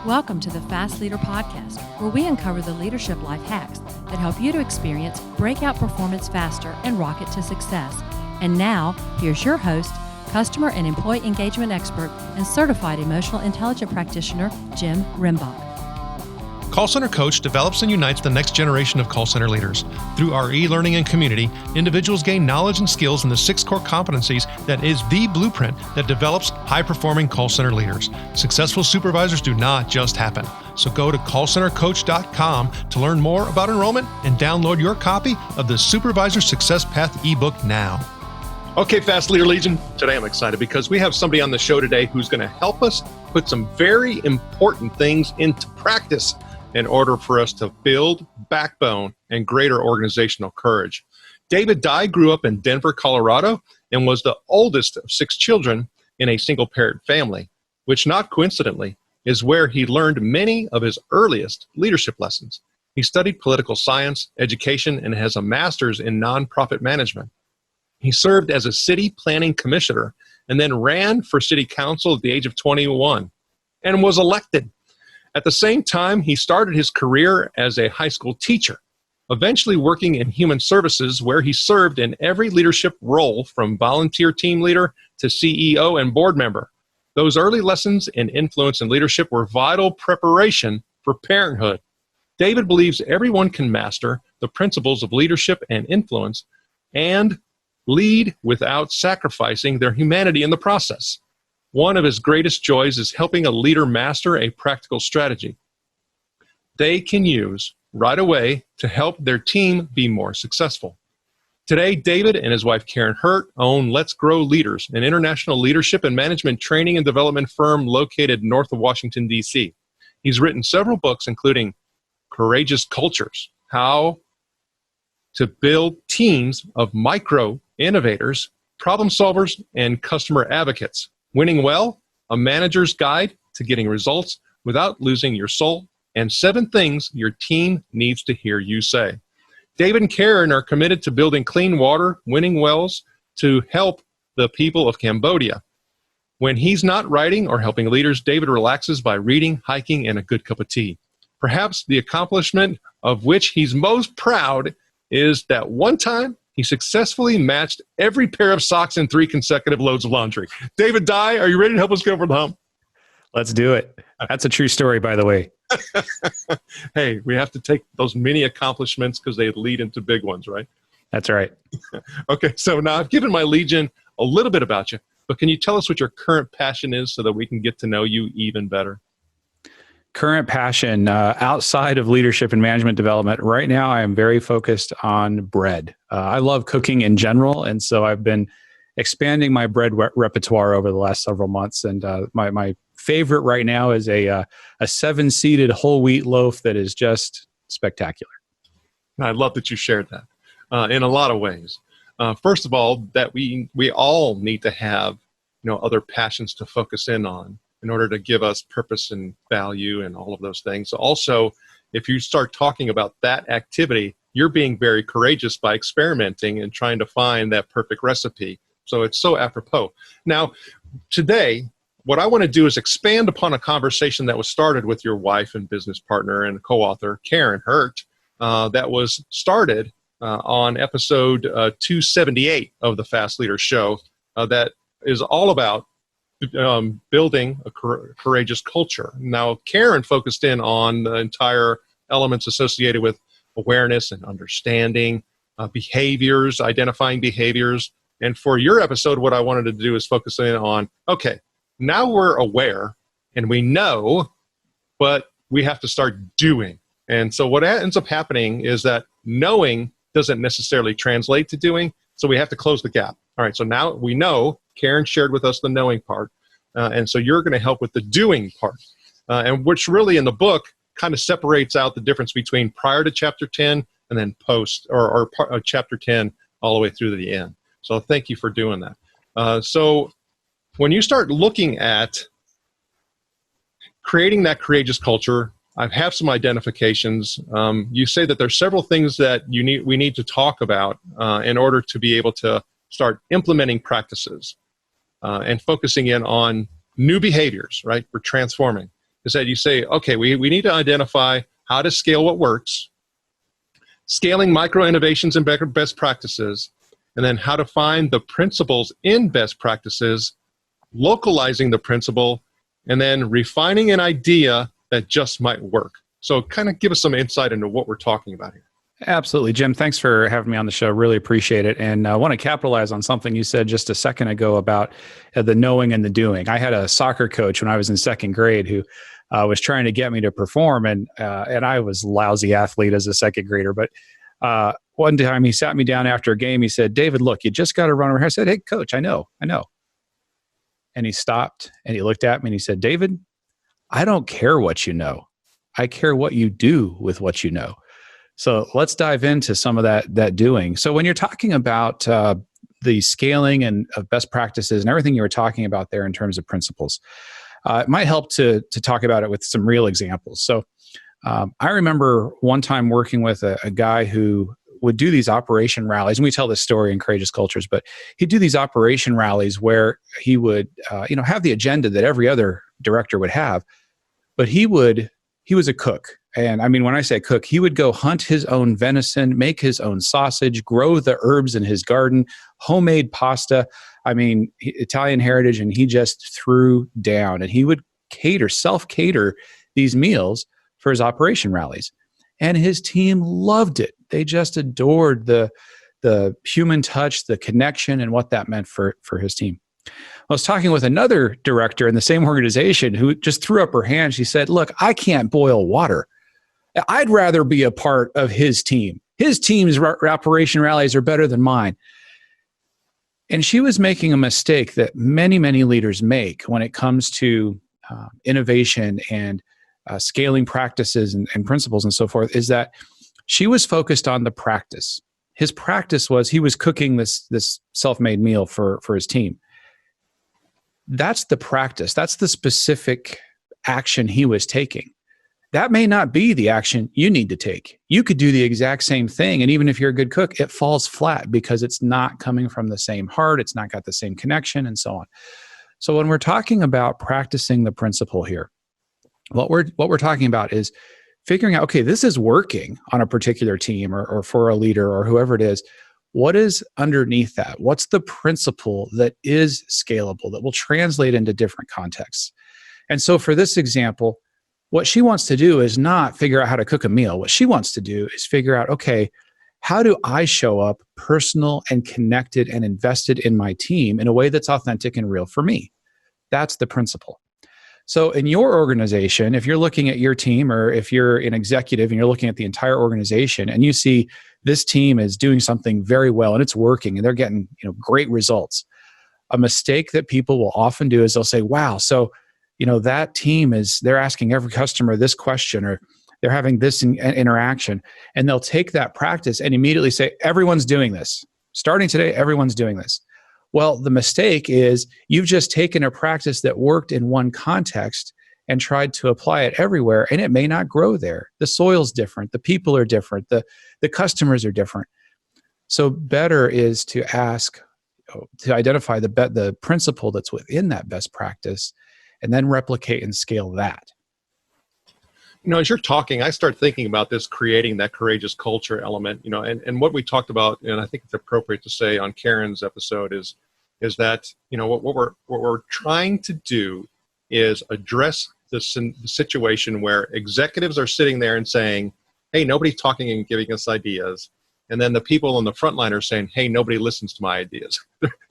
Welcome to the Fast Leader Podcast, where we uncover the leadership life hacks that help you to experience breakout performance faster and rocket to success. And now, here's your host, customer and employee engagement expert and certified emotional intelligence practitioner, Jim Rimbach. Call Center Coach develops and unites the next generation of call center leaders. Through our e-learning and community, individuals gain knowledge and skills in the 6 core competencies that is the blueprint that develops high-performing call center leaders. Successful supervisors do not just happen. So go to callcentercoach.com to learn more about enrollment and download your copy of the Supervisor Success Path ebook now. Okay, Fast Leader Legion, today I'm excited because we have somebody on the show today who's going to help us put some very important things into practice in order for us to build backbone and greater organizational courage. David Dye grew up in Denver, Colorado, and was the oldest of 6 children in a single-parent family, which not coincidentally is where he learned many of his earliest leadership lessons. He studied political science, education, and has a master's in nonprofit management. He served as a city planning commissioner and then ran for city council at the age of 21 and was elected. At the same time, he started his career as a high school teacher, eventually working in human services where he served in every leadership role from volunteer team leader to CEO and board member. Those early lessons in influence and leadership were vital preparation for parenthood. David believes everyone can master the principles of leadership and influence and lead without sacrificing their humanity in the process. One of his greatest joys is helping a leader master a practical strategy they can use right away to help their team be more successful. Today, David and his wife Karen Hurt own Let's Grow Leaders, an international leadership and management training and development firm located north of Washington, D.C. He's written several books, including Courageous Cultures, How to Build Teams of Micro Innovators, Problem Solvers, and Customer Advocates. Winning Well, A Manager's Guide to Getting Results Without Losing Your Soul, and 7 Things Your Team Needs to Hear You Say. David and Karen are committed to building clean water, winning wells to help the people of Cambodia. When he's not writing or helping leaders, David relaxes by reading, hiking, and a good cup of tea. Perhaps the accomplishment of which he's most proud is that one time he successfully matched every pair of socks in 3 consecutive loads of laundry. David Dye, are you ready to help us go over the hump? Let's do it. That's a true story, by the way. Hey, we have to take those mini accomplishments because they lead into big ones, right? That's right. Okay, so now I've given my Legion a little bit about you, but can you tell us what your current passion is so that we can get to know you even better? Current passion outside of leadership and management development. Right now, I am very focused on bread. I love cooking in general, and so I've been expanding my bread repertoire over the last several months. And my favorite right now is a 7-seeded whole wheat loaf that is just spectacular. I love that you shared that in a lot of ways. First of all, that we all need to have other passions to focus in on in order to give us purpose and value and all of those things. Also, if you start talking about that activity, you're being very courageous by experimenting and trying to find that perfect recipe. So it's so apropos. Now, today, what I want to do is expand upon a conversation that was started with your wife and business partner and co-author, Karen Hurt, that was started on episode 278 of the Fast Leader Show that is all about building a courageous culture. Now, Karen focused in on the entire elements associated with awareness and understanding, behaviors, identifying behaviors. And for your episode, what I wanted to do is focus in on, okay, now we're aware and we know, but we have to start doing. And so what ends up happening is that knowing doesn't necessarily translate to doing, so we have to close the gap. All right, so now we know. Karen shared with us the knowing part, and so you're going to help with the doing part, and which really in the book kind of separates out the difference between prior to chapter 10 and then post or chapter 10 all the way through to the end. So thank you for doing that. So when you start looking at creating that courageous culture, I have some identifications. You say that there's several things that we need to talk about in order to be able to start implementing practices and focusing in on new behaviors, right? We're transforming. is that you say, okay, we need to identify how to scale what works, scaling micro innovations and best practices, and then how to find the principles in best practices, localizing the principle, and then refining an idea that just might work. So kind of give us some insight into what we're talking about here. Absolutely. Jim, thanks for having me on the show. Really appreciate it. And I want to capitalize on something you said just a second ago about the knowing and the doing. I had a soccer coach when I was in second grade who was trying to get me to perform, and I was a lousy athlete as a second grader. But one time he sat me down after a game. He said, "David, look, you just got to run over here." I said, "Hey, coach, I know. And he stopped and he looked at me and he said, "David, I don't care what you know. I care what you do with what you know." So let's dive into some of that doing. So when you're talking about the scaling and of best practices and everything you were talking about there in terms of principles, it might help to talk about it with some real examples. So I remember one time working with a guy who would do these operation rallies, and we tell this story in Courageous Cultures, but he'd do these operation rallies where he would have the agenda that every other director would have, but he was a cook. And I mean, when I say cook, he would go hunt his own venison, make his own sausage, grow the herbs in his garden, homemade pasta. I mean, Italian heritage, and he just threw down. And he would self-cater these meals for his operation rallies. And his team loved it. They just adored the human touch, the connection, and what that meant for his team. I was talking with another director in the same organization who just threw up her hand. She said, "Look, I can't boil water. I'd rather be a part of his team. His team's operation rallies are better than mine." And she was making a mistake that many, many leaders make when it comes to innovation and scaling practices and principles and so forth, is that she was focused on the practice. His practice was he was cooking this self-made meal for his team. That's the practice. That's the specific action he was taking. That may not be the action you need to take. You could do the exact same thing, and even if you're a good cook, it falls flat because it's not coming from the same heart, it's not got the same connection, and so on. So when we're talking about practicing the principle here, what we're talking about is figuring out, okay, this is working on a particular team or for a leader or whoever it is. What is underneath that? What's the principle that is scalable, that will translate into different contexts? And so for this example, what she wants to do is not figure out how to cook a meal. What she wants to do is figure out, okay, how do I show up personal and connected and invested in my team in a way that's authentic and real for me? That's the principle. So in your organization, if you're looking at your team, or if you're an executive and you're looking at the entire organization and you see this team is doing something very well and it's working and they're getting great results, a mistake that people will often do is they'll say, wow, so that team they're asking every customer this question, or they're having this interaction, and they'll take that practice and immediately say, everyone's doing this. Starting today, everyone's doing this. Well, the mistake is you've just taken a practice that worked in one context and tried to apply it everywhere, and it may not grow there. The soil's different. The people are different. The customers are different. So better is to ask, to identify the principle that's within that best practice, and then replicate and scale that. As you're talking, I start thinking about this, creating that courageous culture element, and what we talked about, and I think it's appropriate to say on Karen's episode is that, what we're trying to do is address the situation where executives are sitting there and saying, hey, nobody's talking and giving us ideas. And then the people on the front line are saying, hey, nobody listens to my ideas.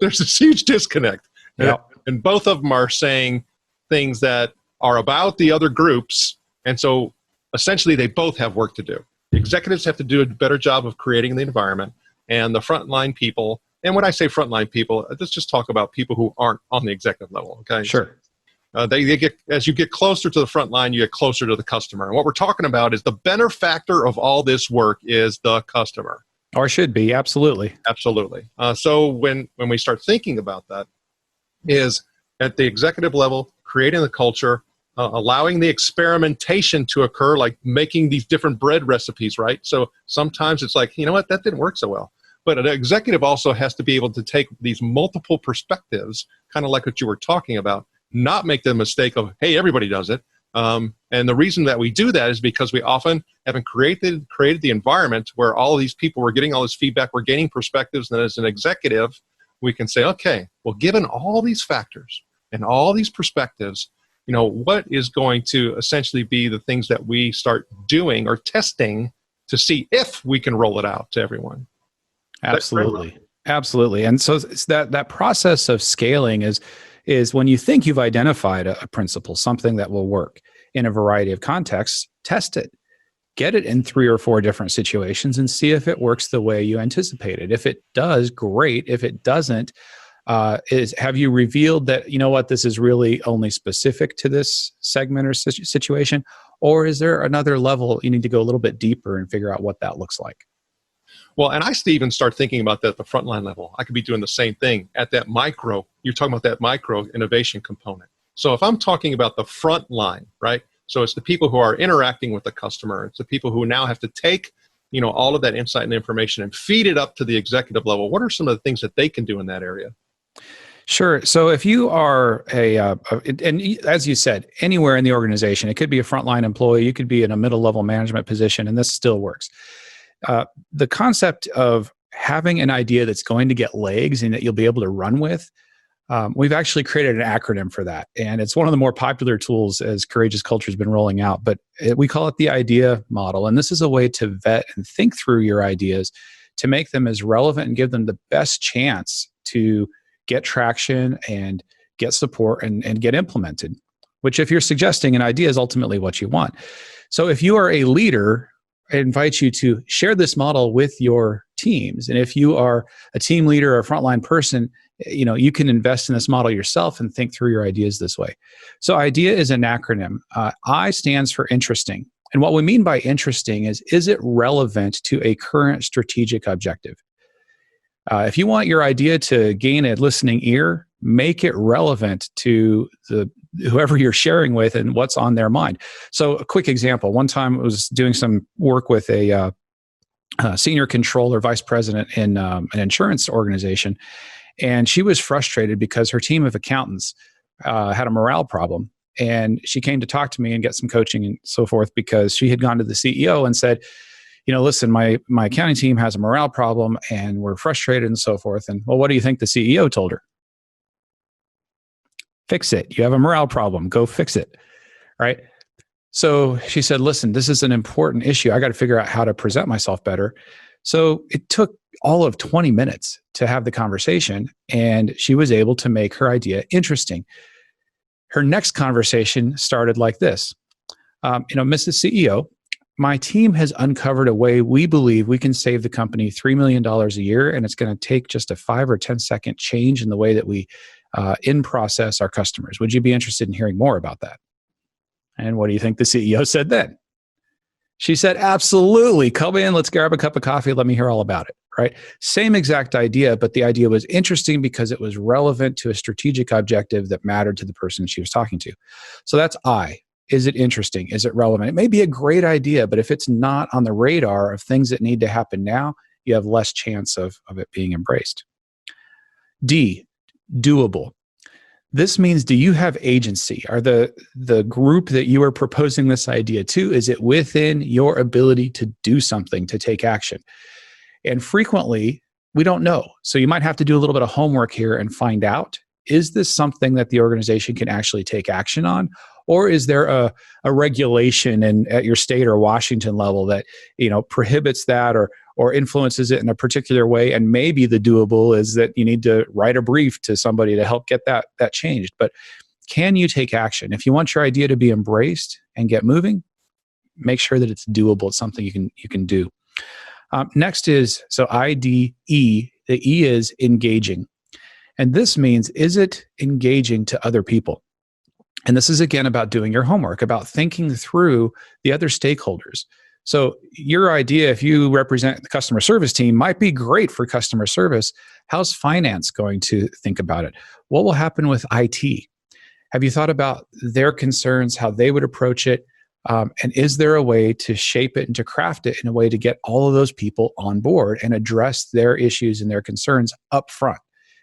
There's this huge disconnect. Yep. And both of them are saying things that are about the other groups. And so essentially they both have work to do. The executives have to do a better job of creating the environment, and the frontline people, and when I say frontline people, let's just talk about people who aren't on the executive level. Okay. Sure. They get, as you get closer to the front line, you get closer to the customer. And what we're talking about is the benefactor of all this work is the customer. Or should be, absolutely. Absolutely. So when we start thinking about that, is at the executive level, creating the culture, allowing the experimentation to occur, like making these different bread recipes, right? So sometimes it's like, what, that didn't work so well. But an executive also has to be able to take these multiple perspectives, kind of like what you were talking about, not make the mistake of, hey, everybody does it. And the reason that we do that is because we often haven't created the environment where all of these people were getting all this feedback, we're gaining perspectives, and then as an executive, we can say, okay, well, given all these factors and all these perspectives, what is going to essentially be the things that we start doing or testing to see if we can roll it out to everyone? Absolutely. Absolutely. And so it's that process of scaling is when you think you've identified a principle, something that will work in a variety of contexts, test it. Get it in 3 or 4 different situations and see if it works the way you anticipated. If it does, great. If it doesn't, have you revealed that, this is really only specific to this segment or situation? Or is there another level you need to go a little bit deeper and figure out what that looks like? Well, and I even start thinking about that at the frontline level. I could be doing the same thing at that micro. You're talking about that micro innovation component. So if I'm talking about the front line, right? So it's the people who are interacting with the customer. It's the people who now have to take, all of that insight and information and feed it up to the executive level. What are some of the things that they can do in that area? Sure. So if you are and as you said, anywhere in the organization, it could be a frontline employee, you could be in a middle level management position, and this still works. The concept of having an idea that's going to get legs and that you'll be able to run with, we've actually created an acronym for that. And it's one of the more popular tools as Courageous Culture has been rolling out, but we call it the idea model. And this is a way to vet and think through your ideas to make them as relevant and give them the best chance to get traction and get support and get implemented, which if you're suggesting an idea is ultimately what you want. So if you are a leader, I invite you to share this model with your teams. And if you are a team leader or a frontline person, you can invest in this model yourself and think through your ideas this way. So IDEA is an acronym. I stands for interesting. And what we mean by interesting is it relevant to a current strategic objective? If you want your idea to gain a listening ear, make it relevant to whoever you're sharing with and what's on their mind. So a quick example, one time I was doing some work with a senior controller, vice president in an insurance organization, and she was frustrated because her team of accountants had a morale problem. And she came to talk to me and get some coaching and so forth because she had gone to the CEO and said, listen, my accounting team has a morale problem and we're frustrated and so forth. And well, what do you think the CEO told her? Fix it. You have a morale problem. Go fix it. Right? So she said, listen, this is an important issue. I got to figure out how to present myself better. So it took all of 20 minutes to have the conversation, and she was able to make her idea interesting. Her next conversation started like this. Mrs. CEO, my team has uncovered a way we believe we can save the company $3 million a year, and it's going to take just a 5 or 10 second change in the way that we in-process our customers. Would you be interested in hearing more about that? And what do you think the CEO said then? She said, absolutely. Come in, let's grab a cup of coffee. Let me hear all about it, right? Same exact idea, but the idea was interesting because it was relevant to a strategic objective that mattered to the person she was talking to. So that's I. Is it interesting? Is it relevant? It may be a great idea, but if it's not on the radar of things that need to happen now, you have less chance of it being embraced. D, doable. This means, do you have agency? Are the group that you are proposing this idea to, is it within your ability to do something, to take action? And frequently, we don't know. So you might have to do a little bit of homework here and find out, is this something that the organization can actually take action on? Or is there a regulation at your state or Washington level that prohibits that or influences it in a particular way? And maybe the doable is that you need to write a brief to somebody to help get that changed. But can you take action? If you want your idea to be embraced and get moving, make sure that it's doable. It's something you can do. Next is, so IDE, the E is engaging. And this means, is it engaging to other people? And this is, again, about doing your homework, about thinking through the other stakeholders. So your idea, if you represent the customer service team, might be great for customer service. How's finance going to think about it? What will happen with IT? Have you thought about their concerns, how they would approach it? And is there a way to shape it and to craft it in a way to get all of those people on board and address their issues and their concerns up front?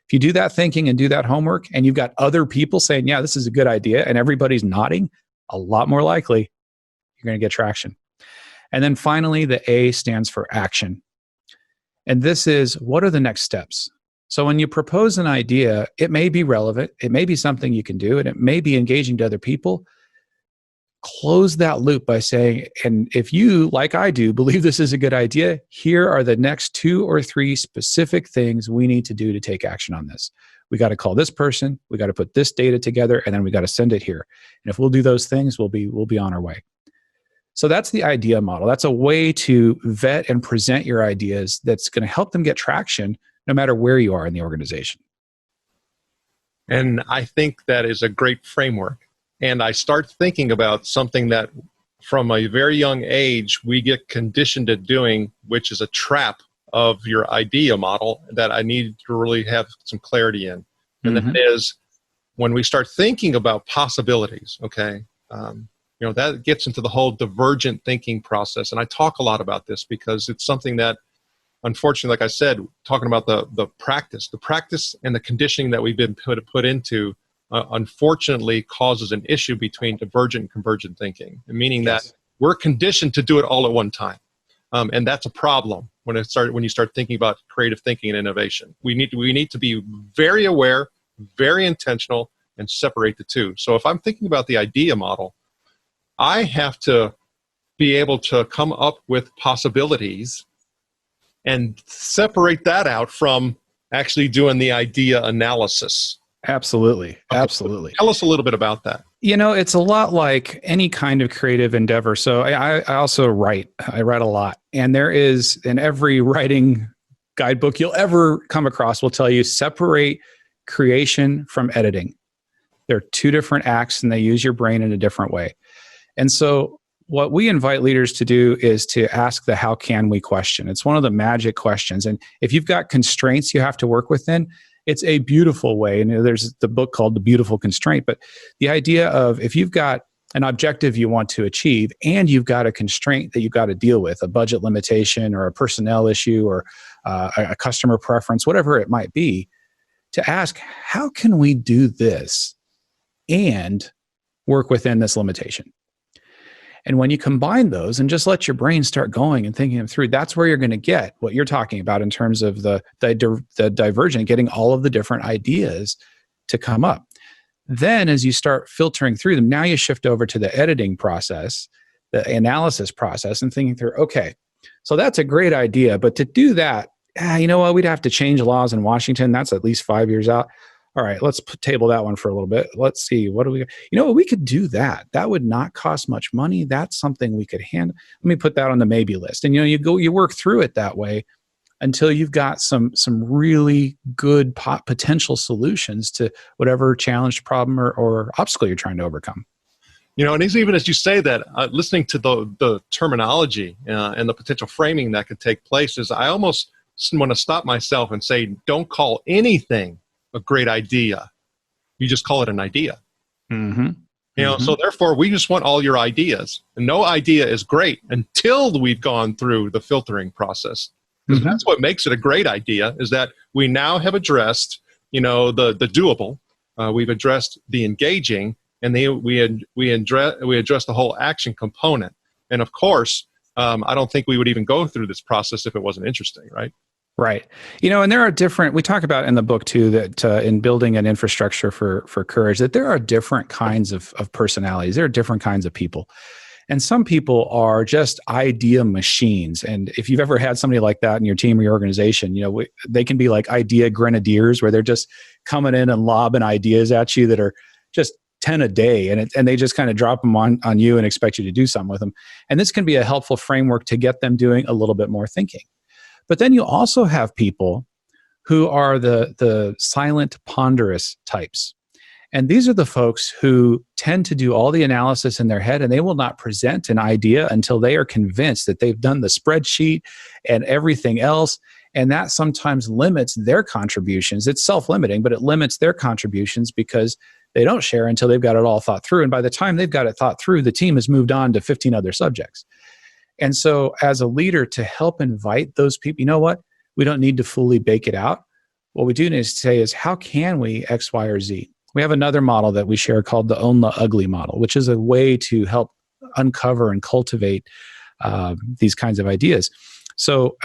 If you do that thinking and do that homework, and you've got other people saying, yeah, this is a good idea, and everybody's nodding, a lot more likely you're going to get traction. And then finally, the A stands for action. And this is, what are the next steps? So when you propose an idea, it may be relevant, it may be something you can do, and it may be engaging to other people. Close that loop by saying, and if you, like I do, believe this is a good idea, here are the next 2 or 3 specific things we need to do to take action on this. We got to call this person, we got to put this data together, and then we got to send it here. And if we'll do those things, we'll be on our way. So that's the idea model. That's a way to vet and present your ideas that's going to help them get traction no matter where you are in the organization. And I think that is a great framework. And I start thinking about something that from a very young age, we get conditioned at doing, which is a trap of your idea model that I need to really have some clarity in. And that is when we start thinking about possibilities, okay? That gets into the whole divergent thinking process. And I talk a lot about this because it's something that, unfortunately, like I said, talking about the practice and the conditioning that we've been put into, unfortunately causes an issue between divergent and convergent thinking, meaning that we're conditioned to do it all at one time. And that's a problem when you start thinking about creative thinking and innovation. We need to be very aware, very intentional, and separate the two. So if I'm thinking about the idea model, I have to be able to come up with possibilities and separate that out from actually doing the idea analysis. Absolutely. Okay. Absolutely. Tell us a little bit about that. It's a lot like any kind of creative endeavor. So I also write. I write a lot. And there is, in every writing guidebook you'll ever come across will tell you, separate creation from editing. They're 2 different acts and they use your brain in a different way. And so what we invite leaders to do is to ask the how can we question. It's one of the magic questions. And if you've got constraints you have to work within, it's a beautiful way. And there's the book called The Beautiful Constraint. But the idea of, if you've got an objective you want to achieve and you've got a constraint that you've got to deal with, a budget limitation or a personnel issue or a customer preference, whatever it might be, to ask, how can we do this and work within this limitation? And when you combine those and just let your brain start going and thinking them through, that's where you're going to get what you're talking about in terms of the divergent, getting all of the different ideas to come up. Then as you start filtering through them, now you shift over to the editing process, the analysis process, and thinking through, okay, so that's a great idea, but to do that, you know what, we'd have to change laws in Washington. That's at least 5 years out. All right, let's table that one for a little bit. Let's see, what do we, we could do that. That would not cost much money. That's something we could handle. Let me put that on the maybe list. And you work through it that way until you've got some really good potential solutions to whatever challenge, problem, or obstacle you're trying to overcome. And even as you say that, listening to the terminology and the potential framing that could take place, is I almost want to stop myself and say, don't call anything a great idea. You just call it an idea. So therefore we just want all your ideas, and no idea is great until we've gone through the filtering process. Because that's what makes it a great idea, is that we now have addressed, the doable, we've addressed the engaging, and we address the whole action component. And of course, I don't think we would even go through this process if it wasn't interesting, right? Right. And there are different, we talk about in the book too, that in building an infrastructure for courage, that there are different kinds of personalities. There are different kinds of people. And some people are just idea machines. And if you've ever had somebody like that in your team or your organization, they can be like idea grenadiers, where they're just coming in and lobbing ideas at you that are just 10 a day. And they just kind of drop them on you and expect you to do something with them. And this can be a helpful framework to get them doing a little bit more thinking. But then you also have people who are the silent, ponderous types. And these are the folks who tend to do all the analysis in their head, and they will not present an idea until they are convinced that they've done the spreadsheet and everything else. And that sometimes limits their contributions. It's self-limiting, but it limits their contributions because they don't share until they've got it all thought through. And by the time they've got it thought through, the team has moved on to 15 other subjects. And so as a leader, to help invite those people, we don't need to fully bake it out. What we do need to say is, how can we X, Y, or Z? We have another model that we share called the Own the Ugly model, which is a way to help uncover and cultivate these kinds of ideas. So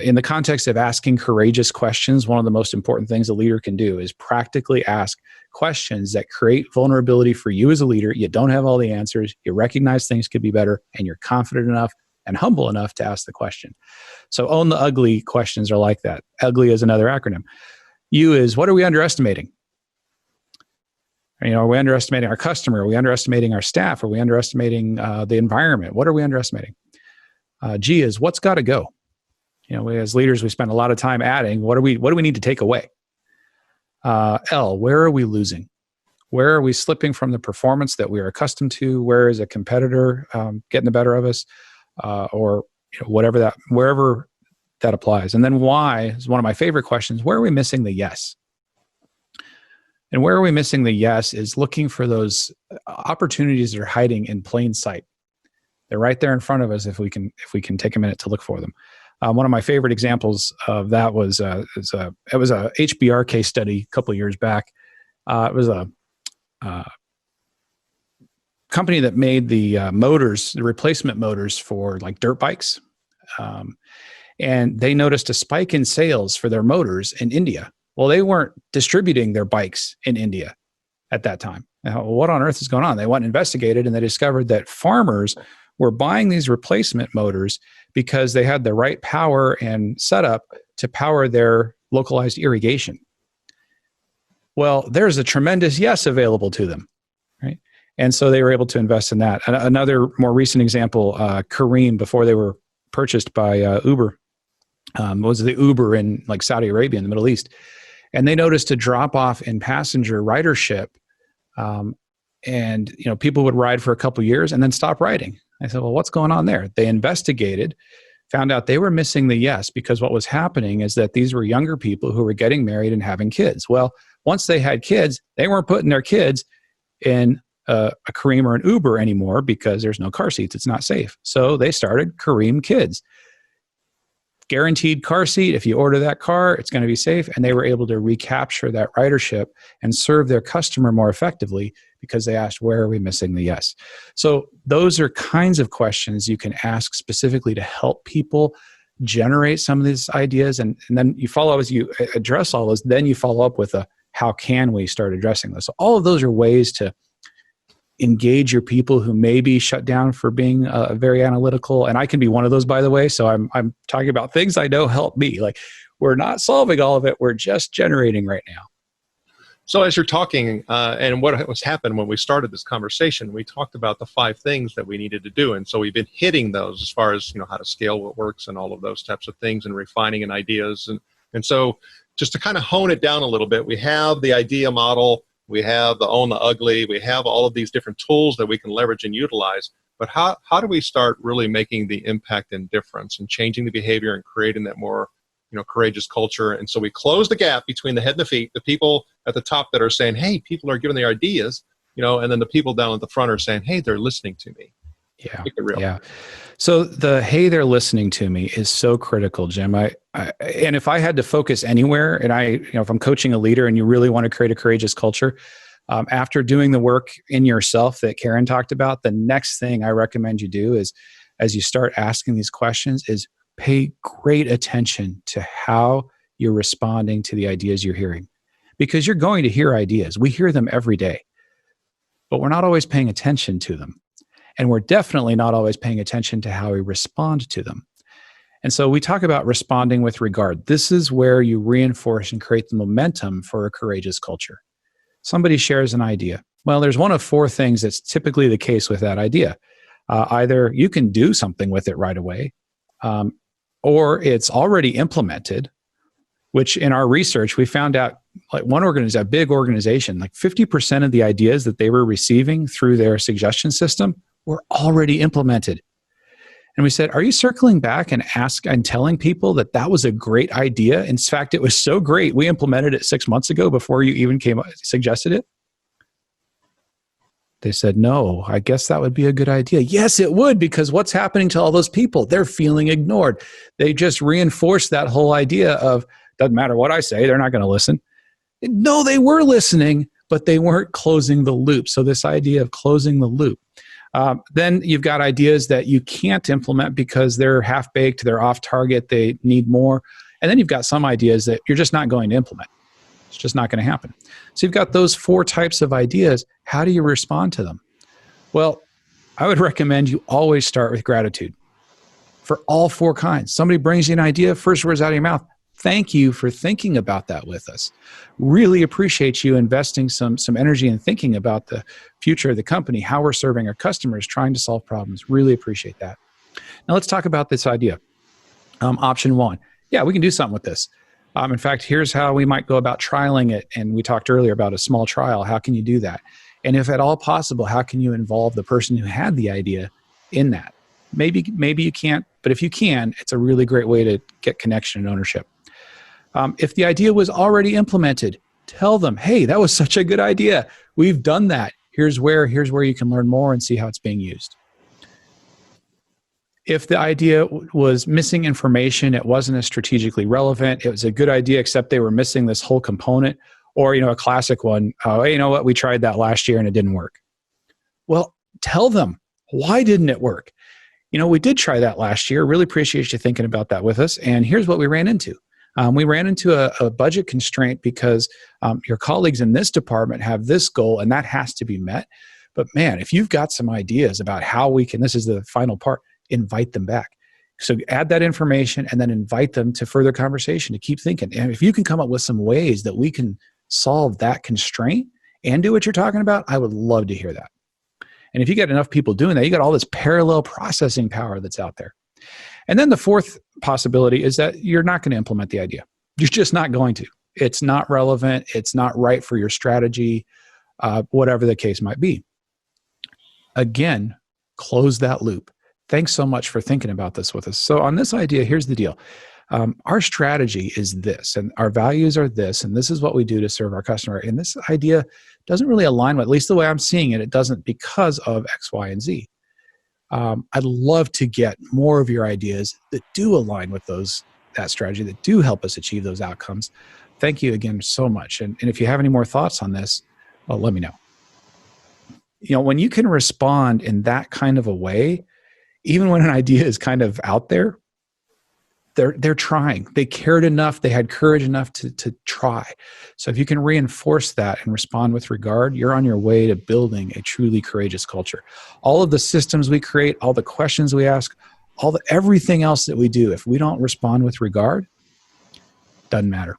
in the context of asking courageous questions, one of the most important things a leader can do is practically ask questions that create vulnerability for you as a leader. You don't have all the answers. You recognize things could be better, and you're confident enough and humble enough to ask the question. So Own the Ugly questions are like that. Ugly is another acronym. U is, what are we underestimating? Are we underestimating our customer? Are we underestimating our staff? Are we underestimating the environment? What are we underestimating? G is, what's got to go? We, as leaders, we spend a lot of time adding, what do we need to take away? L, where are we losing? Where are we slipping from the performance that we are accustomed to? Where is a competitor getting the better of us? Or wherever that applies. And then Y is one of my favorite questions. Where are we missing the yes? And where are we missing the yes is looking for those opportunities that are hiding in plain sight. They're right there in front of us if we can take a minute to look for them. One of my favorite examples of that was it was a HBR case study a couple of years back. It was a company that made the motors, the replacement motors for like dirt bikes, and they noticed a spike in sales for their motors in India. Well, they weren't distributing their bikes in India at that time. Now, what on earth is going on? They went and investigated, and they discovered that farmers were buying these replacement motors because they had the right power and setup to power their localized irrigation. Well, there's a tremendous yes available to them, right? And so they were able to invest in that. Another more recent example, Careem, before they were purchased by Uber, was the Uber in like Saudi Arabia in the Middle East. And they noticed a drop off in passenger ridership. And people would ride for a couple of years and then stop riding. I said, well, what's going on there? They investigated, found out they were missing the yes, because what was happening is that these were younger people who were getting married and having kids. Well, once they had kids, they weren't putting their kids in a Careem or an Uber anymore because there's no car seats. It's not safe. So they started Careem Kids. Guaranteed car seat. If you order that car, it's going to be safe. And they were able to recapture that ridership and serve their customer more effectively because they asked, where are we missing the yes? So those are kinds of questions you can ask specifically to help people generate some of these ideas. And then you follow, as you address all those, then you follow up with how can we start addressing this? So all of those are ways to engage your people who may be shut down for being very analytical. And I can be one of those, by the way. So I'm talking about things I know help me. Like, we're not solving all of it. We're just generating right now. So as you're talking, and what was happened when we started this conversation, we talked about the 5 things that we needed to do. And so we've been hitting those as far as, how to scale what works and all of those types of things, and refining and ideas. And so just to kind of hone it down a little bit, we have the idea model, we have the Own the Ugly, we have all of these different tools that we can leverage and utilize. But how do we start really making the impact and difference and changing the behavior and creating that more courageous culture? And so we close the gap between the head and the feet, the people at the top that are saying, hey, people are giving their ideas, and then the people down at the front are saying, hey, they're listening to me. Yeah. Make it real. Yeah. So the, hey, they're listening to me is so critical, Jim. And if I had to focus anywhere, and if I'm coaching a leader and you really want to create a courageous culture, after doing the work in yourself that Karen talked about, the next thing I recommend you do is, as you start asking these questions, is pay great attention to how you're responding to the ideas you're hearing. Because you're going to hear ideas. We hear them every day, but we're not always paying attention to them. And we're definitely not always paying attention to how we respond to them. And so we talk about responding with regard. This is where you reinforce and create the momentum for a courageous culture. Somebody shares an idea. Well, there's one of 4 things that's typically the case with that idea. Either you can do something with it right away, or it's already implemented, which in our research, we found out like a big organization, like 50% of the ideas that they were receiving through their suggestion system were already implemented. And we said, are you circling back and telling people that was a great idea? In fact, it was so great, we implemented it 6 months ago before you even suggested it? They said, no, I guess that would be a good idea. Yes, it would, because what's happening to all those people? They're feeling ignored. They just reinforced that whole idea of, doesn't matter what I say, they're not going to listen. No, they were listening. but they weren't closing the loop. So this idea of closing the loop. Then you've got ideas that you can't implement because they're half-baked, they're off-target, they need more. And then you've got some ideas that you're just not going to implement. It's just not going to happen. So you've got those 4 types of ideas. How do you respond to them? Well, I would recommend you always start with gratitude for all 4 kinds. Somebody brings you an idea, first words out of your mouth, thank you for thinking about that with us. Really appreciate you investing some energy and thinking about the future of the company, how we're serving our customers, trying to solve problems. Really appreciate that. Now let's talk about this idea. Option 1. Yeah, we can do something with this. In fact, here's how we might go about trialing it. And we talked earlier about a small trial. How can you do that? And if at all possible, how can you involve the person who had the idea in that? Maybe you can't, but if you can, it's a really great way to get connection and ownership. If the idea was already implemented, tell them, hey, that was such a good idea. We've done that. Here's where you can learn more and see how it's being used. If the idea was missing information, it wasn't as strategically relevant, it was a good idea, except they were missing this whole component, or, a classic one, hey, you know what, we tried that last year and it didn't work. Well, tell them, why didn't it work? We did try that last year. Really appreciate you thinking about that with us. And here's what we ran into. We ran into a budget constraint because your colleagues in this department have this goal and that has to be met. But man, if you've got some ideas about how we can, this is the final part, invite them back. So add that information and then invite them to further conversation, to keep thinking. And if you can come up with some ways that we can solve that constraint and do what you're talking about, I would love to hear that. And if you get enough people doing that, you got all this parallel processing power that's out there. And then the 4th possibility is that you're not going to implement the idea. You're just not going to. It's not relevant. It's not right for your strategy, whatever the case might be. Again, close that loop. Thanks so much for thinking about this with us. So on this idea, here's the deal. Our strategy is this, and our values are this, and this is what we do to serve our customer. And this idea doesn't really align with, at least the way I'm seeing it, it doesn't because of X, Y, and Z. I'd love to get more of your ideas that do align with that strategy, that do help us achieve those outcomes. Thank you again so much. And if you have any more thoughts on this, well, let me know. When you can respond in that kind of a way, even when an idea is kind of out there, they're trying. They cared enough. They had courage enough to try. So if you can reinforce that and respond with regard, you're on your way to building a truly courageous culture. All of the systems we create, all the questions we ask, everything else that we do, if we don't respond with regard, doesn't matter.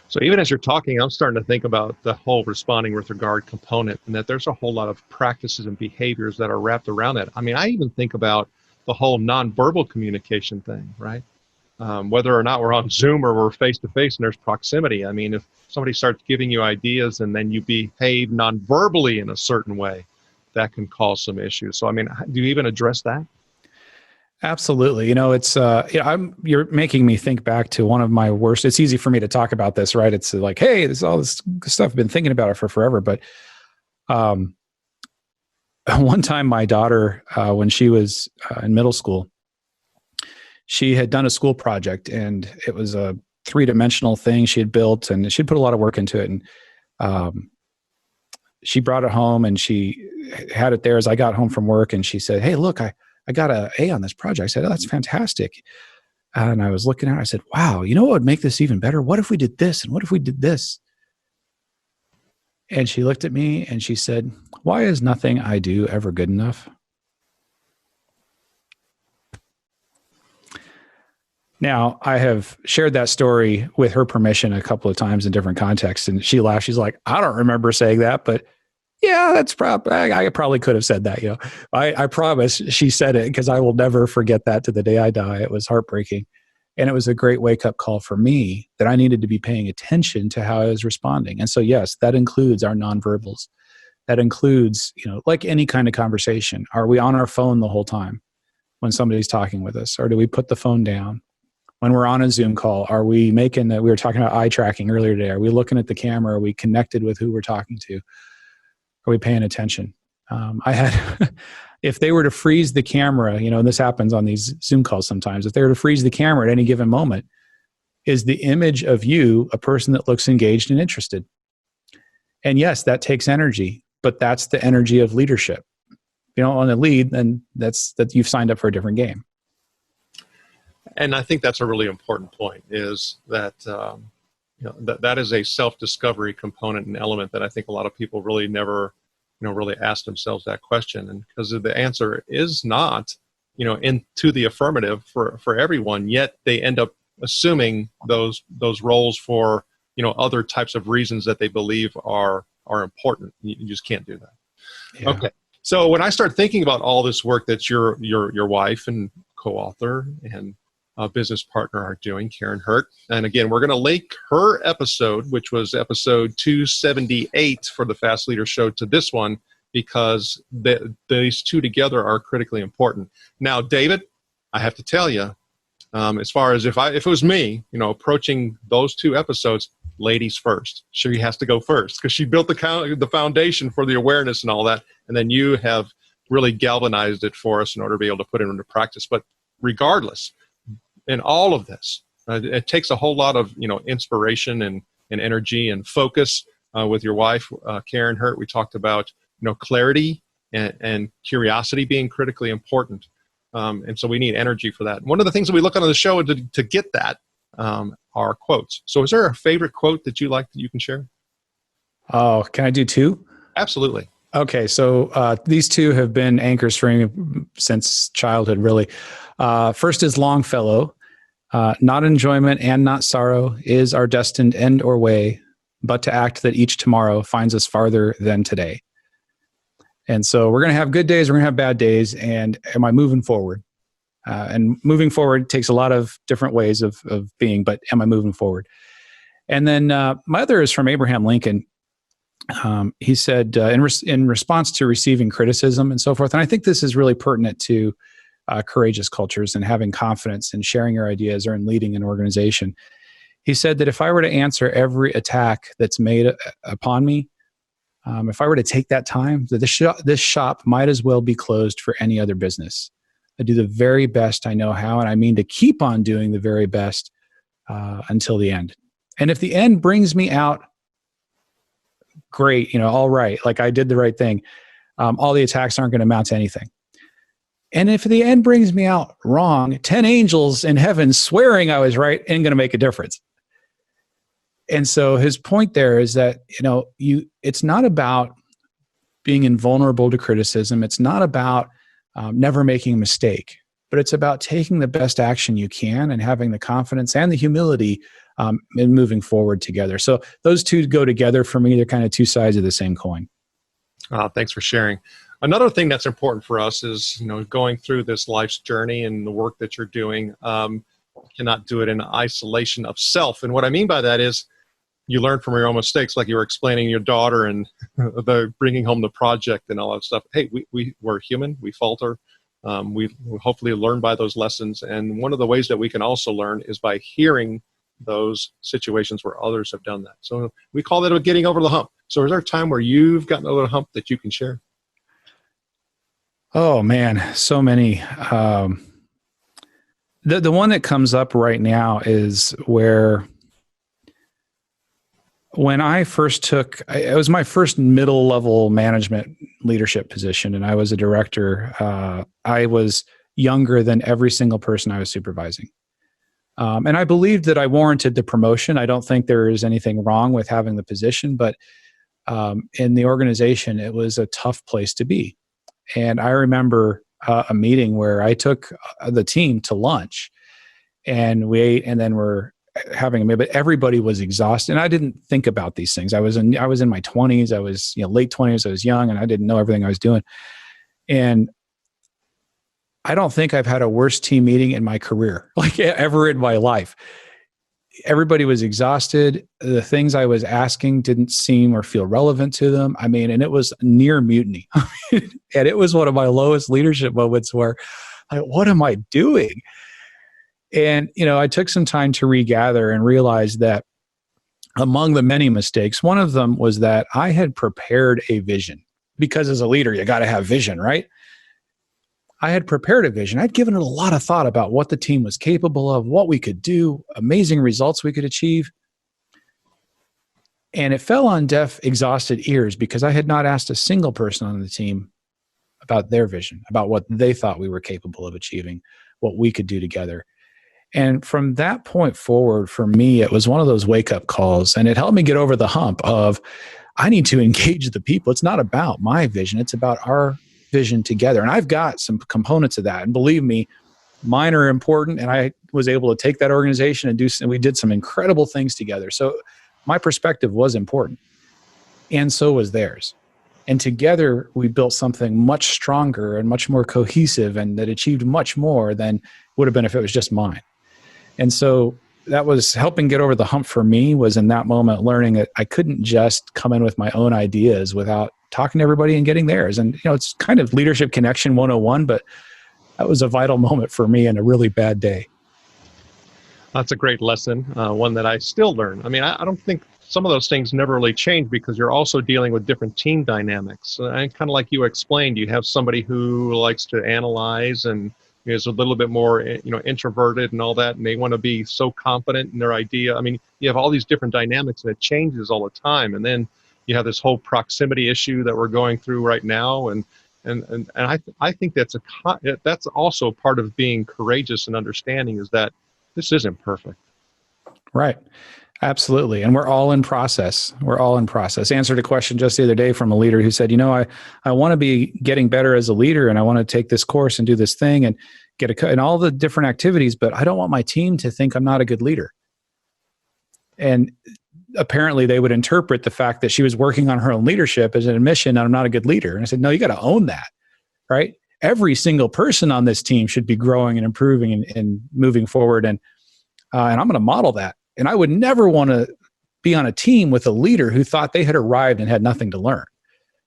So even as you're talking, I'm starting to think about the whole responding with regard component, and that there's a whole lot of practices and behaviors that are wrapped around that. I mean, I even think about the whole nonverbal communication thing, right? Whether or not we're on Zoom or we're face-to-face and there's proximity. I mean, if somebody starts giving you ideas and then you behave nonverbally in a certain way, that can cause some issues. So, I mean, do you even address that? Absolutely. It's you're making me think back to one of my worst. It's easy for me to talk about this, right? It's like, hey, this is all this stuff. I've been thinking about it for forever. But one time, my daughter, when she was in middle school, she had done a school project, and it was a 3-dimensional thing she had built, and she'd put a lot of work into it. And she brought it home, and she had it there as I got home from work, and she said, hey, look, I got an A on this project. I said, oh, that's fantastic. And I was looking at her, I said, wow, you know what would make this even better? What if we did this? And what if we did this? And she looked at me and she said, why is nothing I do ever good enough? Now, I have shared that story with her permission a couple of times in different contexts, and she laughed. She's like, I don't remember saying that, but yeah, that's probably, I probably could have said that. I promise she said it, because I will never forget that to the day I die. It was heartbreaking. And it was a great wake-up call for me that I needed to be paying attention to how I was responding. And so, yes, that includes our nonverbals. That includes, like any kind of conversation. Are we on our phone the whole time when somebody's talking with us? Or do we put the phone down? When we're on a Zoom call, are we making that? We were talking about eye tracking earlier today. Are we looking at the camera? Are we connected with who we're talking to? Are we paying attention? I had, if they were to freeze the camera, and this happens on these Zoom calls sometimes, if they were to freeze the camera at any given moment, is the image of you a person that looks engaged and interested? And yes, that takes energy, but that's the energy of leadership. If you don't want to lead, then that you've signed up for a different game. And I think that's a really important point, is that that is a self-discovery component and element that I think a lot of people really never really ask themselves that question. And because the answer is not into the affirmative for everyone, yet they end up assuming those roles for other types of reasons that they believe are important. You just can't do that. Yeah. Okay. So when I start thinking about all this work that your wife and co-author and business partner are doing, Karen Hurt, and again, we're going to link her episode, which was episode 278 for the Fast Leader Show, to this one, because these two together are critically important. Now, David, I have to tell you, as far as if it was me, approaching those two episodes, ladies first. She has to go first because she built the foundation for the awareness and all that, and then you have really galvanized it for us in order to be able to put it into practice. But regardless, in all of this, it takes a whole lot of inspiration and energy and focus. With your wife, Karen Hurt, we talked about clarity and curiosity being critically important. And so we need energy for that. One of the things that we look on the show to get that are quotes. So is there a favorite quote that you like that you can share? Oh, can I do two? Absolutely. Okay, so these two have been anchors for me since childhood, really. First is Longfellow. Not enjoyment and not sorrow is our destined end or way, but to act that each tomorrow finds us farther than today. And so we're going to have good days, we're going to have bad days, and am I moving forward? And moving forward takes a lot of different ways of being, but am I moving forward? And then my other is from Abraham Lincoln. He said, in response to receiving criticism and so forth, and I think this is really pertinent to courageous cultures and having confidence in sharing your ideas or in leading an organization. He said that if I were to answer every attack that's made upon me, if I were to take that time, that this shop might as well be closed for any other business. I do the very best I know how, and I mean to keep on doing the very best until the end. And if the end brings me out, great, all right, like I did the right thing. All the attacks aren't going to amount to anything. And if the end brings me out wrong, 10 angels in heaven swearing I was right ain't going to make a difference. And so his point there is that, it's not about being invulnerable to criticism. It's not about never making a mistake, but it's about taking the best action you can and having the confidence and the humility in moving forward together. So those two go together for me. They're kind of two sides of the same coin. Thanks for sharing. Another thing that's important for us is, going through this life's journey and the work that you're doing, cannot do it in isolation of self. And what I mean by that is you learn from your own mistakes, like you were explaining your daughter and the bringing home the project and all that stuff. Hey, we're human. We falter. We hopefully learn by those lessons. And one of the ways that we can also learn is by hearing those situations where others have done that. So we call that getting over the hump. So is there a time where you've gotten over the hump that you can share? Oh man, so many. The one that comes up right now is when I first took, it was my first middle level management leadership position, and I was a director. I was younger than every single person I was supervising. And I believed that I warranted the promotion. I don't think there is anything wrong with having the position, but in the organization, it was a tough place to be. And I remember a meeting where I took the team to lunch, and we ate, and then we're having a meal, but everybody was exhausted. And I didn't think about these things. I was in my 20s. I was late 20s. I was young, and I didn't know everything I was doing. And I don't think I've had a worse team meeting in my career, like ever in my life. Everybody was exhausted. The things I was asking didn't seem or feel relevant to them. I mean, and it was near mutiny. And it was one of my lowest leadership moments where, like, what am I doing? And, I took some time to regather and realize that among the many mistakes, one of them was that I had prepared a vision, because as a leader, you got to have vision, right? I had prepared a vision. I'd given it a lot of thought about what the team was capable of, what we could do, amazing results we could achieve. And it fell on deaf, exhausted ears because I had not asked a single person on the team about their vision, about what they thought we were capable of achieving, what we could do together. And from that point forward, for me, it was one of those wake-up calls, and it helped me get over the hump of, I need to engage the people. It's not about my vision. It's about our vision together. And I've got some components of that. And believe me, mine are important. And I was able to take that organization and we did some incredible things together. So my perspective was important. And so was theirs. And together we built something much stronger and much more cohesive and that achieved much more than would have been if it was just mine. And so that was helping get over the hump for me, was in that moment learning that I couldn't just come in with my own ideas without talking to everybody and getting theirs. And, it's kind of leadership connection 101, but that was a vital moment for me and a really bad day. That's a great lesson, one that I still learn. I mean, I don't think some of those things never really change because you're also dealing with different team dynamics. And kind of like you explained, you have somebody who likes to analyze and is a little bit more, introverted and all that, and they want to be so confident in their idea. I mean, you have all these different dynamics, and it changes all the time. And then you have this whole proximity issue that we're going through right now, and I think that's also part of being courageous and understanding, is that this isn't perfect. Right. Absolutely. And we're all in process. Answered a question just the other day from a leader who said, I want to be getting better as a leader, and I want to take this course and do this thing and and all the different activities, but I don't want my team to think I'm not a good leader. And apparently they would interpret the fact that she was working on her own leadership as an admission that I'm not a good leader. And I said, no, you got to own that, right? Every single person on this team should be growing and improving and moving forward. And I'm going to model that. And I would never want to be on a team with a leader who thought they had arrived and had nothing to learn.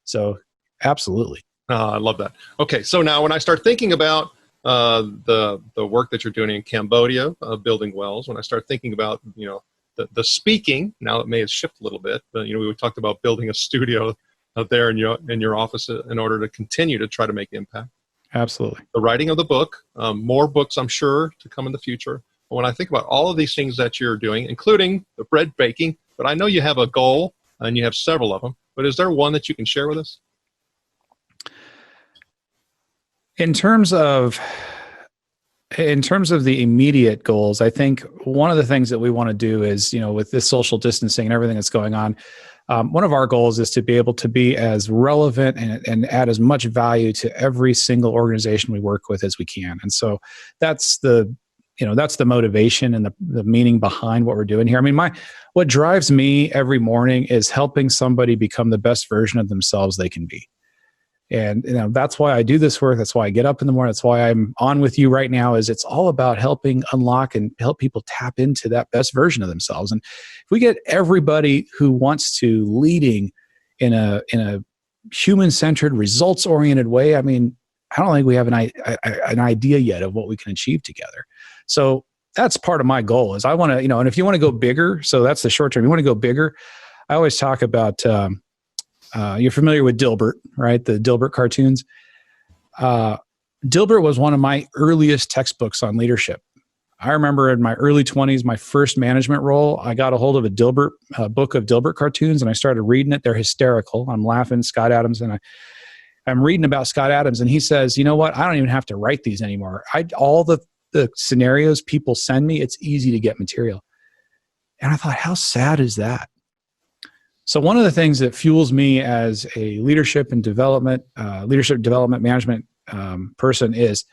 So absolutely. I love that. Okay. So now when I start thinking about the work that you're doing in Cambodia, building wells, when I start thinking about, the speaking, now it may have shifted a little bit, but, we talked about building a studio out there in your office in order to continue to try to make impact. Absolutely. The writing of the book, more books, I'm sure, to come in the future. When I think about all of these things that you're doing, including the bread baking, but I know you have a goal and you have several of them, but is there one that you can share with us? In terms of the immediate goals, I think one of the things that we want to do is, with this social distancing and everything that's going on, one of our goals is to be able to be as relevant and add as much value to every single organization we work with as we can. And so that's the motivation and the meaning behind what we're doing here. I mean, what drives me every morning is helping somebody become the best version of themselves they can be. And that's why I do this work. That's why I get up in the morning. That's why I'm on with you right now, is it's all about helping unlock and help people tap into that best version of themselves. And if we get everybody who wants to leading in a human-centered, results-oriented way, I mean, I don't think we have an idea yet of what we can achieve together. So that's part of my goal, is I want to, and if you want to go bigger, so that's the short term, you want to go bigger. I always talk about, you're familiar with Dilbert, right? The Dilbert cartoons. Dilbert was one of my earliest textbooks on leadership. I remember in my early 20s, my first management role, I got a hold of a book of Dilbert cartoons, and I started reading it. They're hysterical. I'm laughing, Scott Adams, and I'm reading about Scott Adams, and he says, you know what? I don't even have to write these anymore. All the scenarios people send me, it's easy to get material. And I thought, how sad is that? So one of the things that fuels me as a leadership development management person is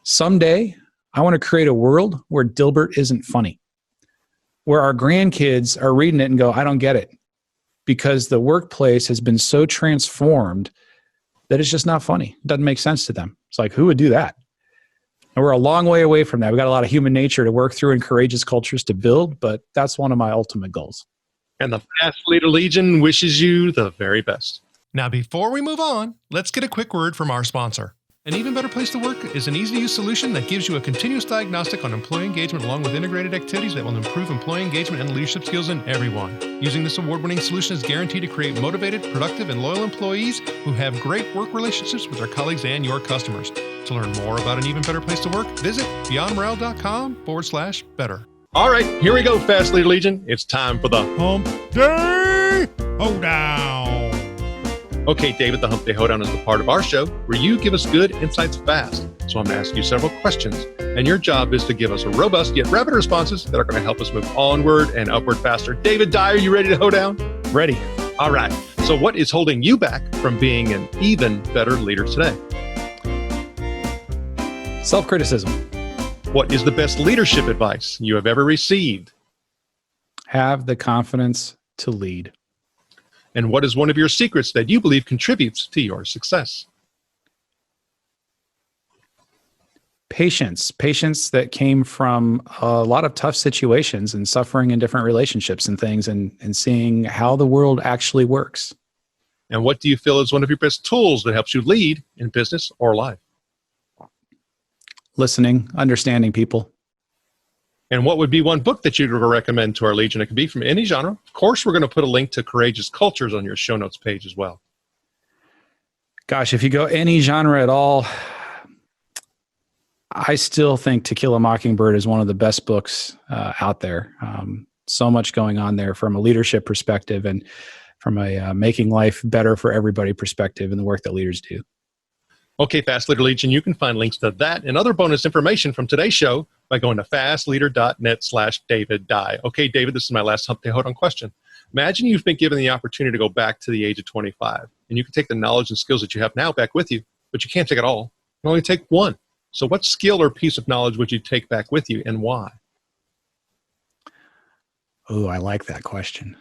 someday I want to create a world where Dilbert isn't funny, where our grandkids are reading it and go, I don't get it, because the workplace has been so transformed that it's just not funny. It doesn't make sense to them. It's like, who would do that? And we're a long way away from that. We've got a lot of human nature to work through and courageous cultures to build, but that's one of my ultimate goals. And the Fast Leader Legion wishes you the very best. Now, before we move on, let's get a quick word from our sponsor. An Even Better Place to Work is an easy-to-use solution that gives you a continuous diagnostic on employee engagement, along with integrated activities that will improve employee engagement and leadership skills in everyone. Using this award-winning solution is guaranteed to create motivated, productive, and loyal employees who have great work relationships with their colleagues and your customers. To learn more about An Even Better Place to Work, visit beyondmorale.com/better. All right, here we go, Fast Leader Legion. It's time for the Hump Day Hoedown. Okay, David, the Hump Day Hoedown is the part of our show where you give us good insights fast. So I'm going to ask you several questions, and your job is to give us robust yet rapid responses that are going to help us move onward and upward faster. David Dye, are you ready to hoedown? Ready. All right. So what is holding you back from being an even better leader today? Self-criticism. What is the best leadership advice you have ever received? Have the confidence to lead. And what is one of your secrets that you believe contributes to your success? Patience that came from a lot of tough situations and suffering in different relationships and things, and seeing how the world actually works. And what do you feel is one of your best tools that helps you lead in business or life? Listening, understanding people. And what would be one book that you'd recommend to our Legion? It could be from any genre. Of course, we're going to put a link to Courageous Cultures on your show notes page as well. Gosh, if you go any genre at all, I still think To Kill a Mockingbird is one of the best books out there. So much going on there from a leadership perspective and from a making life better for everybody perspective in the work that leaders do. Okay, Fast Leader Legion, you can find links to that and other bonus information from today's show by going to fastleader.net/David Dye. Okay, David, this is my last Hump Day Hoedown question. Imagine you've been given the opportunity to go back to the age of 25, and you can take the knowledge and skills that you have now back with you, but you can't take it all. You can only take one. So what skill or piece of knowledge would you take back with you, and why? Oh, I like that question.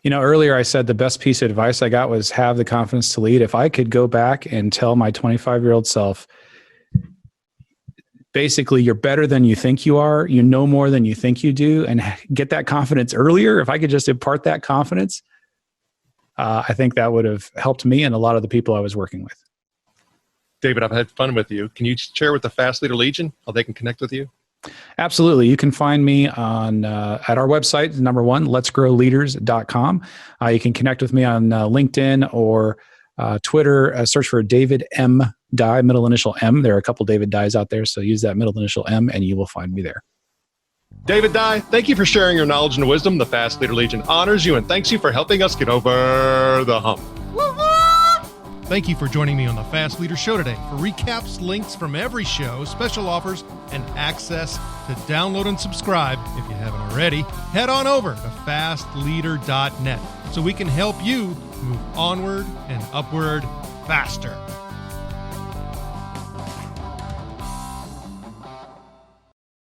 You know, earlier I said the best piece of advice I got was have the confidence to lead. If I could go back and tell my 25-year-old self, basically, you're better than you think you are, you know more than you think you do, and get that confidence earlier, if I could just impart that confidence, I think that would have helped me and a lot of the people I was working with. David, I've had fun with you. Can you share with the Fast Leader Legion how they can connect with you? Absolutely. You can find me on at our website, number one, letsgrowleaders.com. You can connect with me on LinkedIn or Twitter. Search for David M. Dye, middle initial M. There are a couple David Dyes out there, so use that middle initial M and you will find me there. David Dye, thank you for sharing your knowledge and wisdom. The Fast Leader Legion honors you and thanks you for helping us get over the hump. Thank you for joining me on the Fast Leader Show today. For recaps, links from every show, special offers, and access to download and subscribe, if you haven't already, head on over to fastleader.net so we can help you move onward and upward faster.